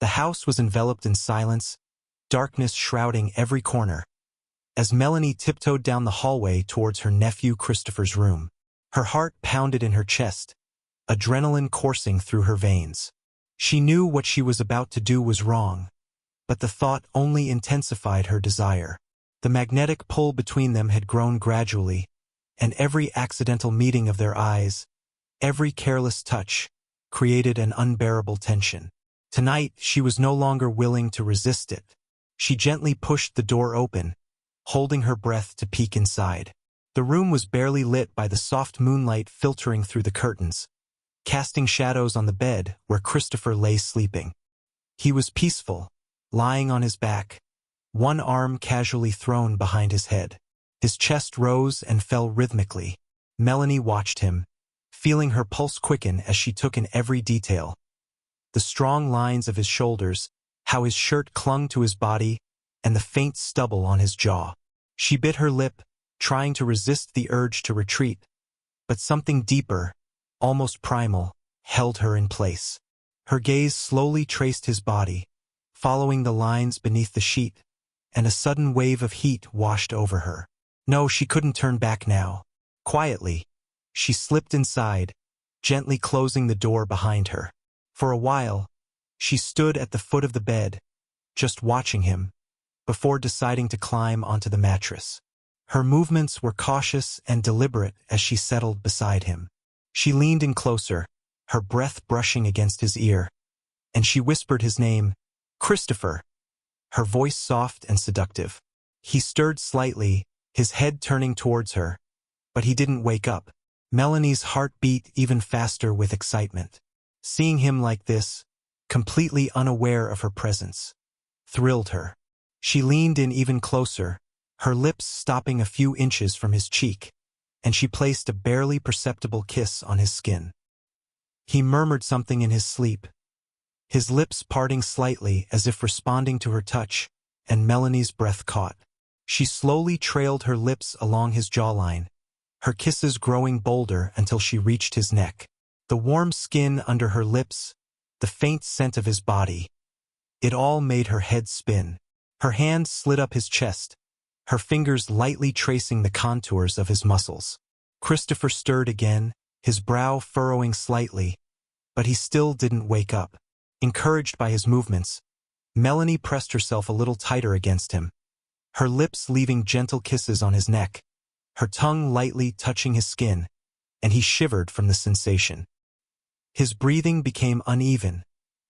The house was enveloped in silence, darkness shrouding every corner. As Melanie tiptoed down the hallway towards her nephew Christopher's room, her heart pounded in her chest, adrenaline coursing through her veins. She knew what she was about to do was wrong, but the thought only intensified her desire. The magnetic pull between them had grown gradually, and every accidental meeting of their eyes, every careless touch, created an unbearable tension. Tonight, she was no longer willing to resist it. She gently pushed the door open, holding her breath to peek inside. The room was barely lit by the soft moonlight filtering through the curtains, casting shadows on the bed where Christopher lay sleeping. He was peaceful, lying on his back, one arm casually thrown behind his head. His chest rose and fell rhythmically. Melanie watched him, feeling her pulse quicken as she took in every detail. The strong lines of his shoulders, how his shirt clung to his body, and the faint stubble on his jaw. She bit her lip, trying to resist the urge to retreat, but something deeper, almost primal, held her in place. Her gaze slowly traced his body, following the lines beneath the sheet, and a sudden wave of heat washed over her. No, she couldn't turn back now. Quietly, she slipped inside, gently closing the door behind her. For a while, she stood at the foot of the bed, just watching him, before deciding to climb onto the mattress. Her movements were cautious and deliberate as she settled beside him. She leaned in closer, her breath brushing against his ear, and she whispered his name, Christopher, her voice soft and seductive. He stirred slightly, his head turning towards her, but he didn't wake up. Melanie's heart beat even faster with excitement. Seeing him like this, completely unaware of her presence, thrilled her. She leaned in even closer, her lips stopping a few inches from his cheek, and she placed a barely perceptible kiss on his skin. He murmured something in his sleep, his lips parting slightly as if responding to her touch, and Melanie's breath caught. She slowly trailed her lips along his jawline, her kisses growing bolder until she reached his neck. The warm skin under her lips, the faint scent of his body, it all made her head spin. Her hand slid up his chest, her fingers lightly tracing the contours of his muscles. Christopher stirred again, his brow furrowing slightly, but he still didn't wake up. Encouraged by his movements, Melanie pressed herself a little tighter against him, her lips leaving gentle kisses on his neck, her tongue lightly touching his skin, and he shivered from the sensation. His breathing became uneven,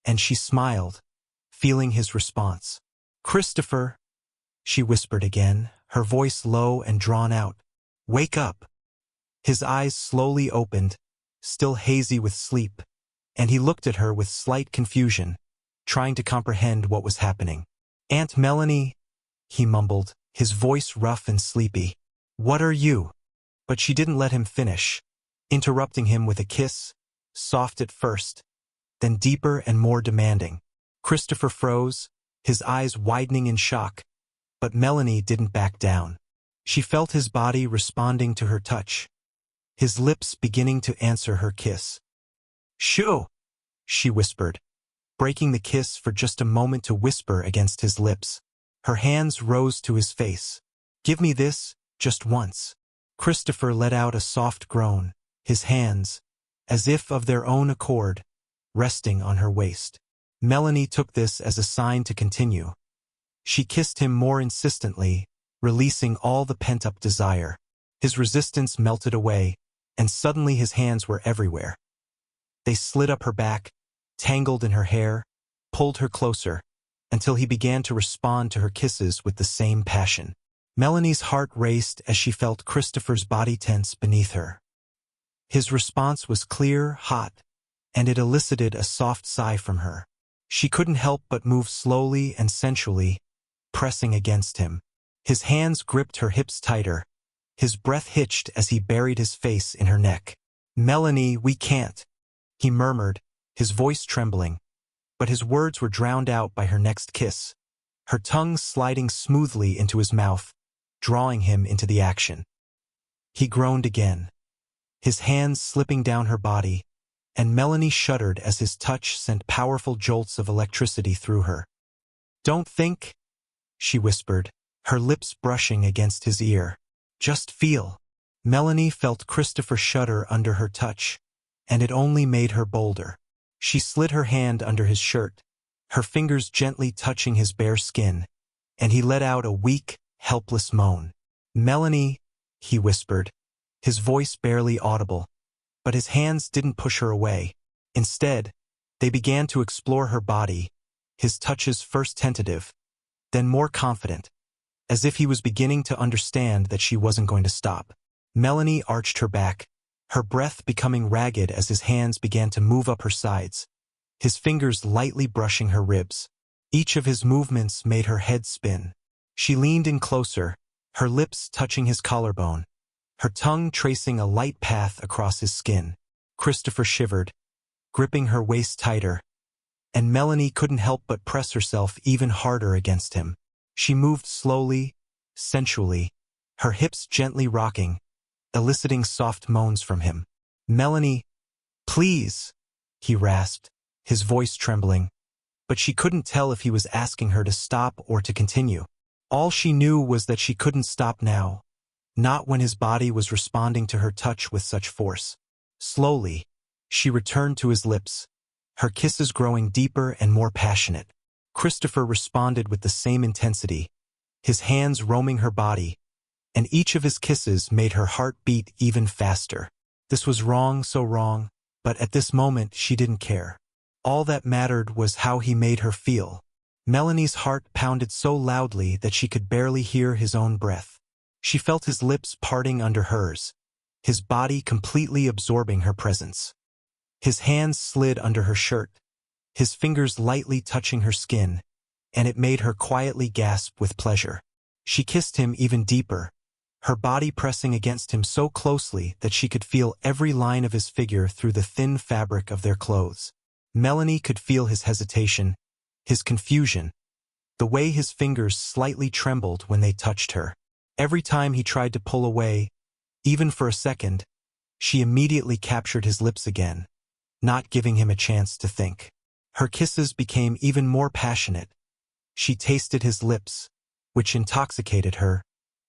and she smiled, feeling his response. Christopher, she whispered again, her voice low and drawn out. Wake up. His eyes slowly opened, still hazy with sleep, and he looked at her with slight confusion, trying to comprehend what was happening. Aunt Melanie, he mumbled, his voice rough and sleepy. What are you? But she didn't let him finish, interrupting him with a kiss, soft at first, then deeper and more demanding. Christopher froze, his eyes widening in shock, but Melanie didn't back down. She felt his body responding to her touch, his lips beginning to answer her kiss. Shoo, she whispered, breaking the kiss for just a moment to whisper against his lips. Her hands rose to his face. Give me this, just once. Christopher let out a soft groan, his hands, as if of their own accord, resting on her waist. Melanie took this as a sign to continue. She kissed him more insistently, releasing all the pent-up desire. His resistance melted away, and suddenly his hands were everywhere. They slid up her back, tangled in her hair, pulled her closer, until he began to respond to her kisses with the same passion. Melanie's heart raced as she felt Christopher's body tense beneath her. His response was clear, hot, and it elicited a soft sigh from her. She couldn't help but move slowly and sensually, pressing against him. His hands gripped her hips tighter. His breath hitched as he buried his face in her neck. Melanie, we can't, he murmured, his voice trembling, but his words were drowned out by her next kiss, her tongue sliding smoothly into his mouth, drawing him into the action. He groaned again, his hands slipping down her body, and Melanie shuddered as his touch sent powerful jolts of electricity through her. "Don't think," she whispered, her lips brushing against his ear. "Just feel." Melanie felt Christopher shudder under her touch, and it only made her bolder. She slid her hand under his shirt, her fingers gently touching his bare skin, and he let out a weak, helpless moan. "Melanie," he whispered, his voice barely audible, but his hands didn't push her away. Instead, they began to explore her body, his touches first tentative, then more confident, as if he was beginning to understand that she wasn't going to stop. Melanie arched her back, her breath becoming ragged as his hands began to move up her sides, his fingers lightly brushing her ribs. Each of his movements made her head spin. She leaned in closer, her lips touching his collarbone, her tongue tracing a light path across his skin. Christopher shivered, gripping her waist tighter, and Melanie couldn't help but press herself even harder against him. She moved slowly, sensually, her hips gently rocking, eliciting soft moans from him. "Melanie, please," he rasped, his voice trembling, but she couldn't tell if he was asking her to stop or to continue. All she knew was that she couldn't stop now, not when his body was responding to her touch with such force. Slowly, she returned to his lips, her kisses growing deeper and more passionate. Christopher responded with the same intensity, his hands roaming her body, and each of his kisses made her heart beat even faster. This was wrong, so wrong, but at this moment she didn't care. All that mattered was how he made her feel. Melanie's heart pounded so loudly that she could barely hear his own breath. She felt his lips parting under hers, his body completely absorbing her presence. His hands slid under her shirt, his fingers lightly touching her skin, and it made her quietly gasp with pleasure. She kissed him even deeper, her body pressing against him so closely that she could feel every line of his figure through the thin fabric of their clothes. Melanie could feel his hesitation, his confusion, the way his fingers slightly trembled when they touched her. Every time he tried to pull away, even for a second, she immediately captured his lips again, not giving him a chance to think. Her kisses became even more passionate. She tasted his lips, which intoxicated her,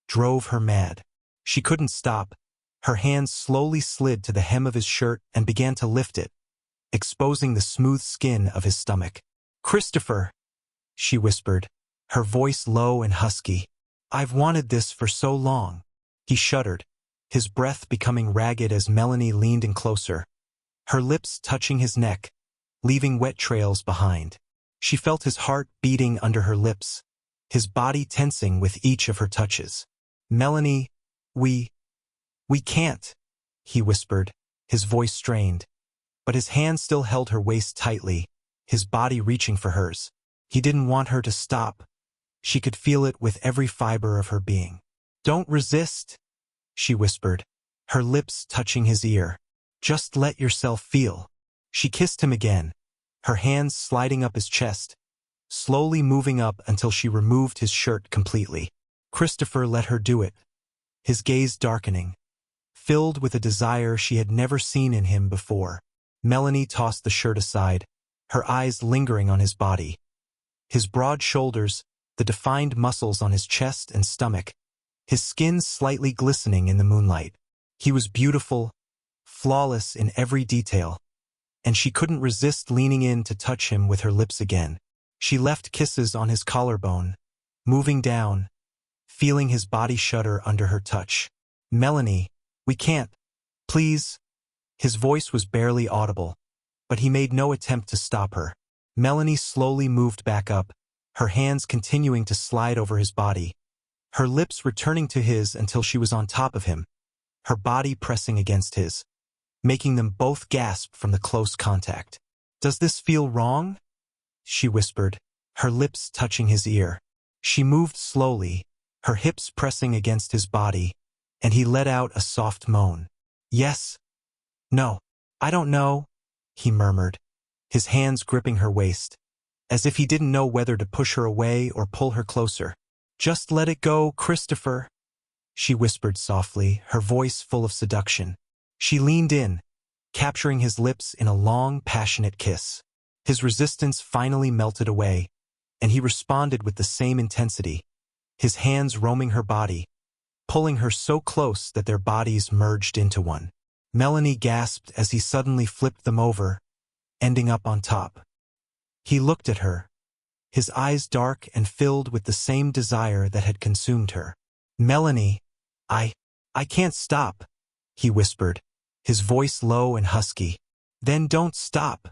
drove her mad. She couldn't stop. Her hands slowly slid to the hem of his shirt and began to lift it, exposing the smooth skin of his stomach. "Christopher," she whispered, her voice low and husky. "I've wanted this for so long." He shuddered, his breath becoming ragged as Melanie leaned in closer, her lips touching his neck, leaving wet trails behind. She felt his heart beating under her lips, his body tensing with each of her touches. "Melanie, we can't," he whispered, his voice strained, but his hand still held her waist tightly, his body reaching for hers. He didn't want her to stop. She could feel it with every fiber of her being. "Don't resist," she whispered, her lips touching his ear. "Just let yourself feel." She kissed him again, her hands sliding up his chest, slowly moving up until she removed his shirt completely. Christopher let her do it, his gaze darkening, filled with a desire she had never seen in him before. Melanie tossed the shirt aside, her eyes lingering on his body. His broad shoulders, the defined muscles on his chest and stomach, his skin slightly glistening in the moonlight. He was beautiful, flawless in every detail, and she couldn't resist leaning in to touch him with her lips again. She left kisses on his collarbone, moving down, feeling his body shudder under her touch. "Melanie, we can't. Please." His voice was barely audible, but he made no attempt to stop her. Melanie slowly moved back up, her hands continuing to slide over his body, her lips returning to his until she was on top of him, her body pressing against his, making them both gasp from the close contact. "Does this feel wrong?" she whispered, her lips touching his ear. She moved slowly, her hips pressing against his body, and he let out a soft moan. "Yes. No. I don't know," he murmured, his hands gripping her waist, as if he didn't know whether to push her away or pull her closer. "Just let it go, Christopher," she whispered softly, her voice full of seduction. She leaned in, capturing his lips in a long, passionate kiss. His resistance finally melted away, and he responded with the same intensity, his hands roaming her body, pulling her so close that their bodies merged into one. Melanie gasped as he suddenly flipped them over, ending up on top. He looked at her, his eyes dark and filled with the same desire that had consumed her. "Melanie, I can't stop," he whispered, his voice low and husky. "Then don't stop,"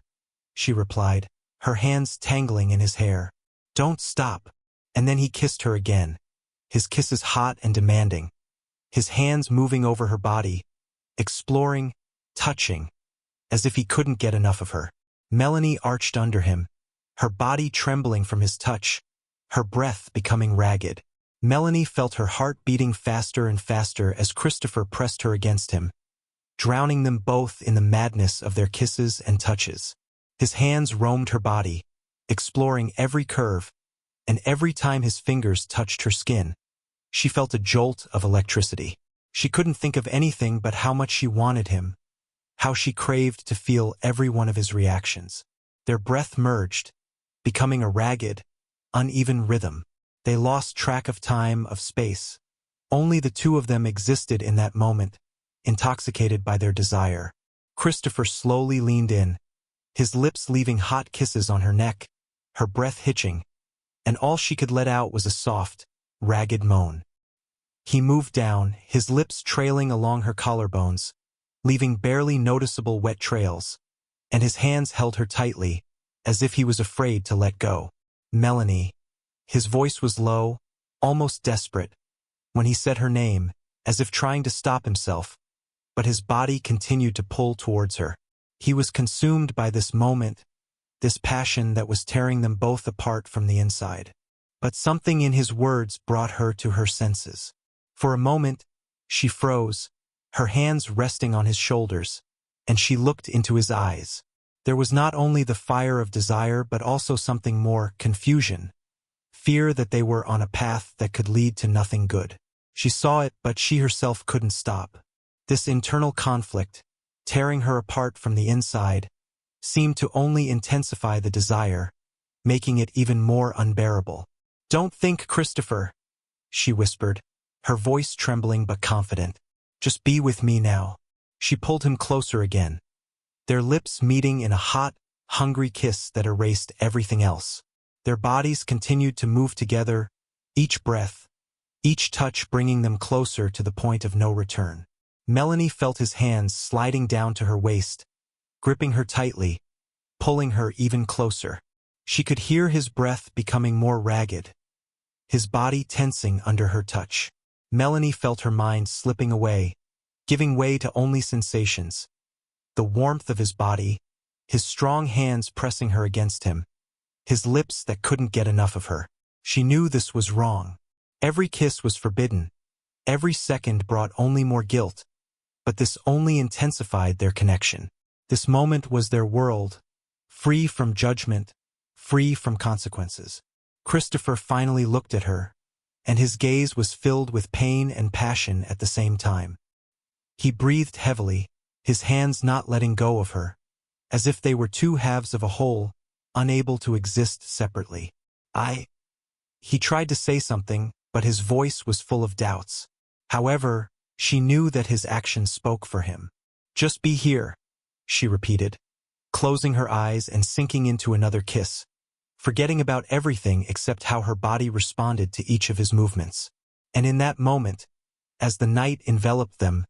she replied, her hands tangling in his hair. "Don't stop." And then he kissed her again, his kisses hot and demanding, his hands moving over her body, exploring, touching, as if he couldn't get enough of her. Melanie arched under him, her body trembling from his touch, her breath becoming ragged. Melanie felt her heart beating faster and faster as Christopher pressed her against him, drowning them both in the madness of their kisses and touches. His hands roamed her body, exploring every curve, and every time his fingers touched her skin, she felt a jolt of electricity. She couldn't think of anything but how much she wanted him, how she craved to feel every one of his reactions. Their breath merged, becoming a ragged, uneven rhythm. They lost track of time, of space. Only the two of them existed in that moment, intoxicated by their desire. Christopher slowly leaned in, his lips leaving hot kisses on her neck, her breath hitching, and all she could let out was a soft, ragged moan. He moved down, his lips trailing along her collarbones, leaving barely noticeable wet trails, and his hands held her tightly, as if he was afraid to let go. "Melanie." His voice was low, almost desperate, when he said her name, as if trying to stop himself, but his body continued to pull towards her. He was consumed by this moment, this passion that was tearing them both apart from the inside. But something in his words brought her to her senses. For a moment, she froze, her hands resting on his shoulders, and she looked into his eyes. There was not only the fire of desire but also something more: confusion, fear that they were on a path that could lead to nothing good. She saw it, but she herself couldn't stop. This internal conflict, tearing her apart from the inside, seemed to only intensify the desire, making it even more unbearable. "Don't think, Christopher," she whispered, her voice trembling but confident. "Just be with me now." She pulled him closer again, their lips meeting in a hot, hungry kiss that erased everything else. Their bodies continued to move together, each breath, each touch bringing them closer to the point of no return. Melanie felt his hands sliding down to her waist, gripping her tightly, pulling her even closer. She could hear his breath becoming more ragged, his body tensing under her touch. Melanie felt her mind slipping away, giving way to only sensations: the warmth of his body, his strong hands pressing her against him, his lips that couldn't get enough of her. She knew this was wrong. Every kiss was forbidden, every second brought only more guilt, but this only intensified their connection. This moment was their world, free from judgment, free from consequences. Christopher finally looked at her, and his gaze was filled with pain and passion at the same time. He breathed heavily, his hands not letting go of her, as if they were two halves of a whole, unable to exist separately. He tried to say something, but his voice was full of doubts. However, she knew that his actions spoke for him. "Just be here," she repeated, closing her eyes and sinking into another kiss, forgetting about everything except how her body responded to each of his movements. And in that moment, as the night enveloped them,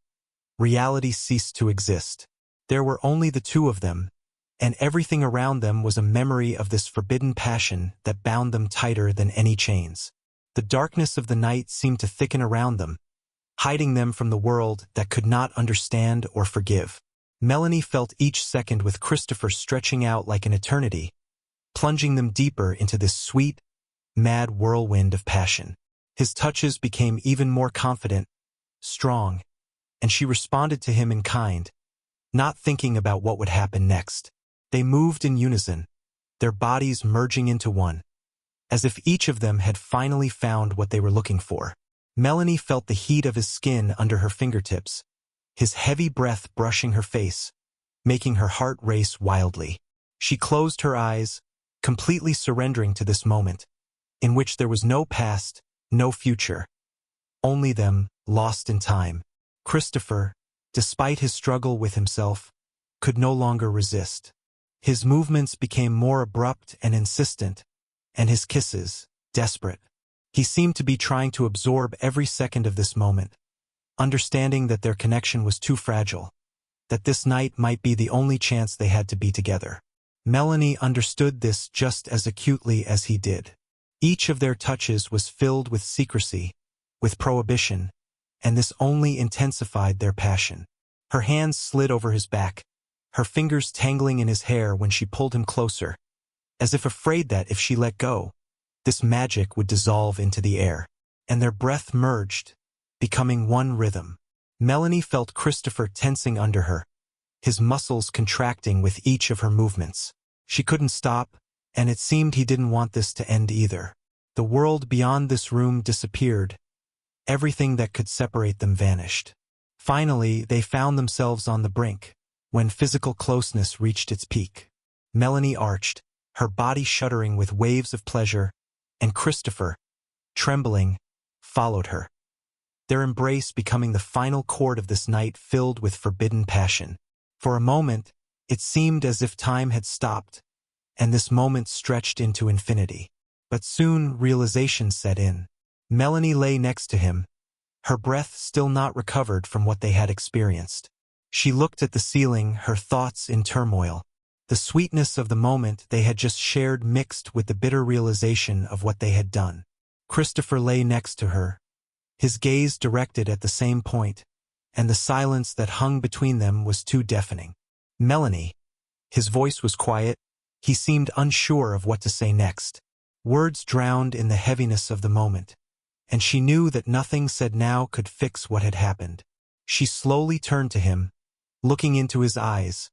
reality ceased to exist. There were only the two of them, and everything around them was a memory of this forbidden passion that bound them tighter than any chains. The darkness of the night seemed to thicken around them, hiding them from the world that could not understand or forgive. Melanie felt each second with Christopher stretching out like an eternity, plunging them deeper into this sweet, mad whirlwind of passion. His touches became even more confident, strong, and she responded to him in kind, not thinking about what would happen next. They moved in unison, their bodies merging into one, as if each of them had finally found what they were looking for. Melanie felt the heat of his skin under her fingertips, his heavy breath brushing her face, making her heart race wildly. She closed her eyes, completely surrendering to this moment, in which there was no past, no future, only them, lost in time. Christopher, despite his struggle with himself, could no longer resist. His movements became more abrupt and insistent, and his kisses, desperate. He seemed to be trying to absorb every second of this moment, understanding that their connection was too fragile, that this night might be the only chance they had to be together. Melanie understood this just as acutely as he did. Each of their touches was filled with secrecy, with prohibition, and this only intensified their passion. Her hands slid over his back, her fingers tangling in his hair when she pulled him closer, as if afraid that if she let go, this magic would dissolve into the air. And their breath merged, becoming one rhythm. Melanie felt Christopher tensing under her, his muscles contracting with each of her movements. She couldn't stop, and it seemed he didn't want this to end either. The world beyond this room disappeared. Everything that could separate them vanished. Finally, they found themselves on the brink, when physical closeness reached its peak. Melanie arched, her body shuddering with waves of pleasure, and Christopher, trembling, followed her. Their embrace becoming the final chord of this night filled with forbidden passion. For a moment, it seemed as if time had stopped, and this moment stretched into infinity. But soon realization set in. Melanie lay next to him, her breath still not recovered from what they had experienced. She looked at the ceiling, her thoughts in turmoil. The sweetness of the moment they had just shared mixed with the bitter realization of what they had done. Christopher lay next to her, his gaze directed at the same point, and the silence that hung between them was too deafening. Melanie. His voice was quiet. He seemed unsure of what to say next. Words drowned in the heaviness of the moment, and she knew that nothing said now could fix what had happened. She slowly turned to him, looking into his eyes,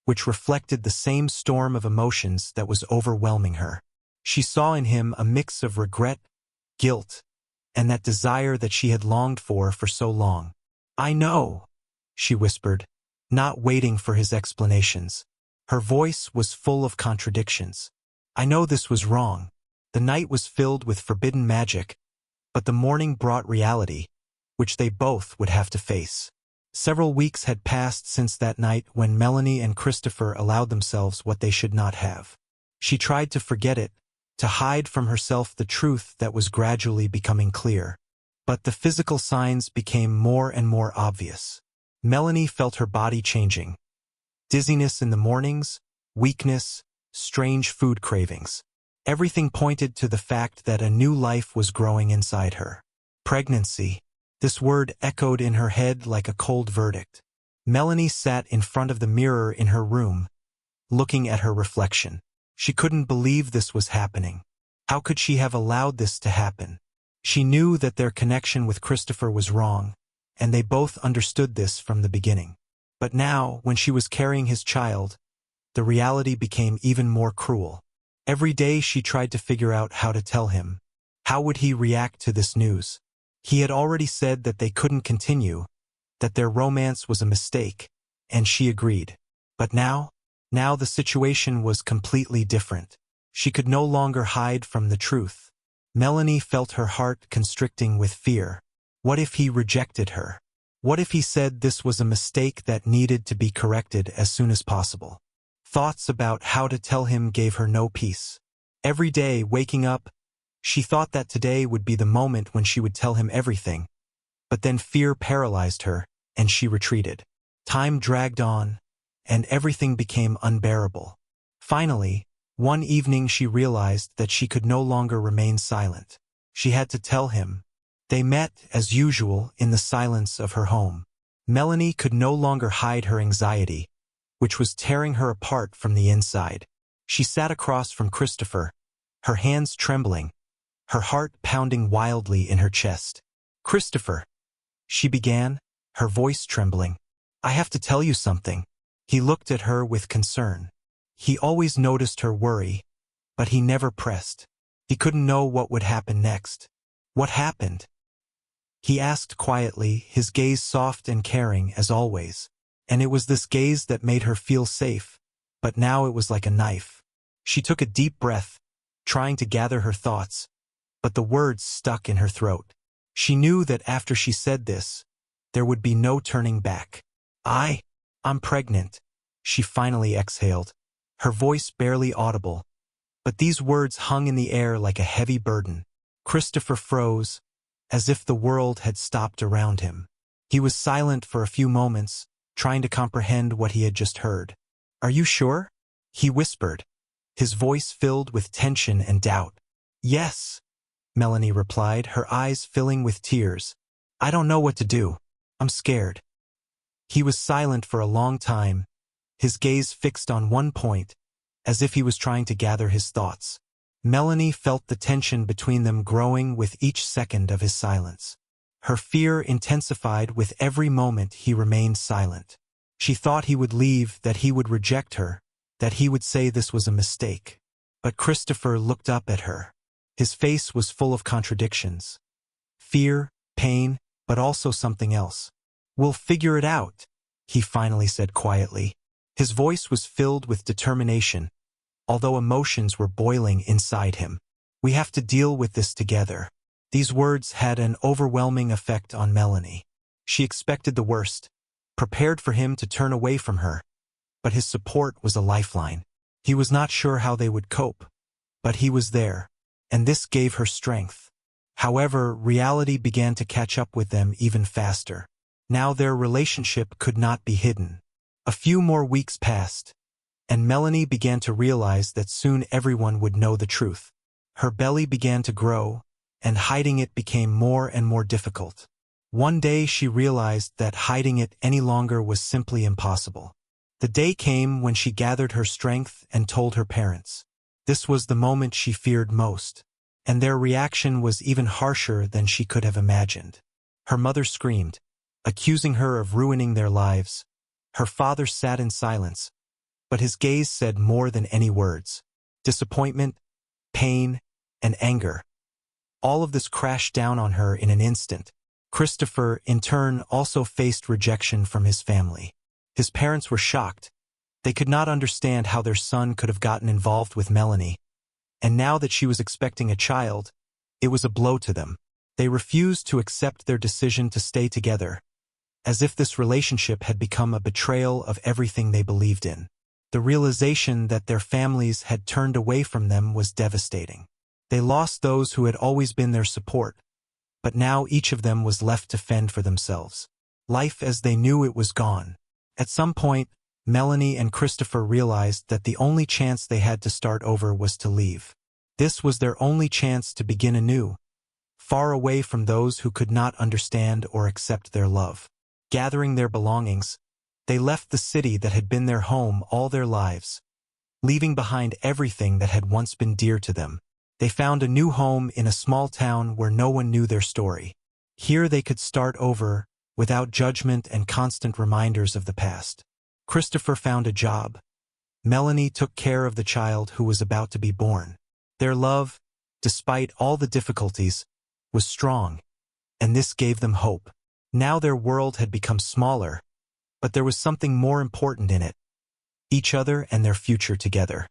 which reflected the same storm of emotions that was overwhelming her. She saw in him a mix of regret, guilt, and that desire that she had longed for so long. "I know," she whispered, not waiting for his explanations. Her voice was full of contradictions. "I know this was wrong. The night was filled with forbidden magic, but the morning brought reality, which they both would have to face." Several weeks had passed since that night when Melanie and Christopher allowed themselves what they should not have. She tried to forget it, to hide from herself the truth that was gradually becoming clear. But the physical signs became more and more obvious. Melanie felt her body changing. Dizziness in the mornings, weakness, strange food cravings. Everything pointed to the fact that a new life was growing inside her. Pregnancy. This word echoed in her head like a cold verdict. Melanie sat in front of the mirror in her room, looking at her reflection. She couldn't believe this was happening. How could she have allowed this to happen? She knew that their connection with Christopher was wrong, and they both understood this from the beginning. But now, when she was carrying his child, the reality became even more cruel. Every day she tried to figure out how to tell him. How would he react to this news? He had already said that they couldn't continue, that their romance was a mistake, and she agreed. But now the situation was completely different. She could no longer hide from the truth. Melanie felt her heart constricting with fear. What if he rejected her? What if he said this was a mistake that needed to be corrected as soon as possible? Thoughts about how to tell him gave her no peace. Every day, waking up, she thought that today would be the moment when she would tell him everything. But then fear paralyzed her, and she retreated. Time dragged on, and everything became unbearable. Finally, one evening she realized that she could no longer remain silent. She had to tell him. They met, as usual, in the silence of her home. Melanie could no longer hide her anxiety, which was tearing her apart from the inside. She sat across from Christopher, her hands trembling, her heart pounding wildly in her chest. "Christopher," she began, her voice trembling, "I have to tell you something." He looked at her with concern. He always noticed her worry, but he never pressed. He couldn't know what would happen next. "What happened?" he asked quietly, his gaze soft and caring as always. And it was this gaze that made her feel safe, but now it was like a knife. She took a deep breath, trying to gather her thoughts, but the words stuck in her throat. She knew that after she said this, there would be no turning back. I'm pregnant, she finally exhaled, her voice barely audible, but these words hung in the air like a heavy burden. Christopher froze, as if the world had stopped around him. He was silent for a few moments, trying to comprehend what he had just heard. "Are you sure?" he whispered, his voice filled with tension and doubt. "Yes," Melanie replied, her eyes filling with tears. "I don't know what to do. I'm scared." He was silent for a long time, his gaze fixed on one point, as if he was trying to gather his thoughts. Melanie felt the tension between them growing with each second of his silence. Her fear intensified with every moment he remained silent. She thought he would leave, that he would reject her, that he would say this was a mistake. But Christopher looked up at her. His face was full of contradictions. Fear, pain, but also something else. "We'll figure it out," he finally said quietly. His voice was filled with determination, although emotions were boiling inside him. "We have to deal with this together." These words had an overwhelming effect on Melanie. She expected the worst, prepared for him to turn away from her, but his support was a lifeline. He was not sure how they would cope, but he was there, and this gave her strength. However, reality began to catch up with them even faster. Now their relationship could not be hidden. A few more weeks passed, and Melanie began to realize that soon everyone would know the truth. Her belly began to grow, and hiding it became more and more difficult. One day she realized that hiding it any longer was simply impossible. The day came when she gathered her strength and told her parents. This was the moment she feared most, and their reaction was even harsher than she could have imagined. Her mother screamed, accusing her of ruining their lives. Her father sat in silence, but his gaze said more than any words. Disappointment, pain, and anger. All of this crashed down on her in an instant. Christopher, in turn, also faced rejection from his family. His parents were shocked. They could not understand how their son could have gotten involved with Melanie. And now that she was expecting a child, it was a blow to them. They refused to accept their decision to stay together, as if this relationship had become a betrayal of everything they believed in. The realization that their families had turned away from them was devastating. They lost those who had always been their support, but now each of them was left to fend for themselves. Life as they knew it was gone. At some point, Melanie and Christopher realized that the only chance they had to start over was to leave. This was their only chance to begin anew, far away from those who could not understand or accept their love. Gathering their belongings, they left the city that had been their home all their lives, leaving behind everything that had once been dear to them. They found a new home in a small town where no one knew their story. Here they could start over, without judgment and constant reminders of the past. Christopher found a job. Melanie took care of the child who was about to be born. Their love, despite all the difficulties, was strong, and this gave them hope. Now their world had become smaller, but there was something more important in it: each other and their future together.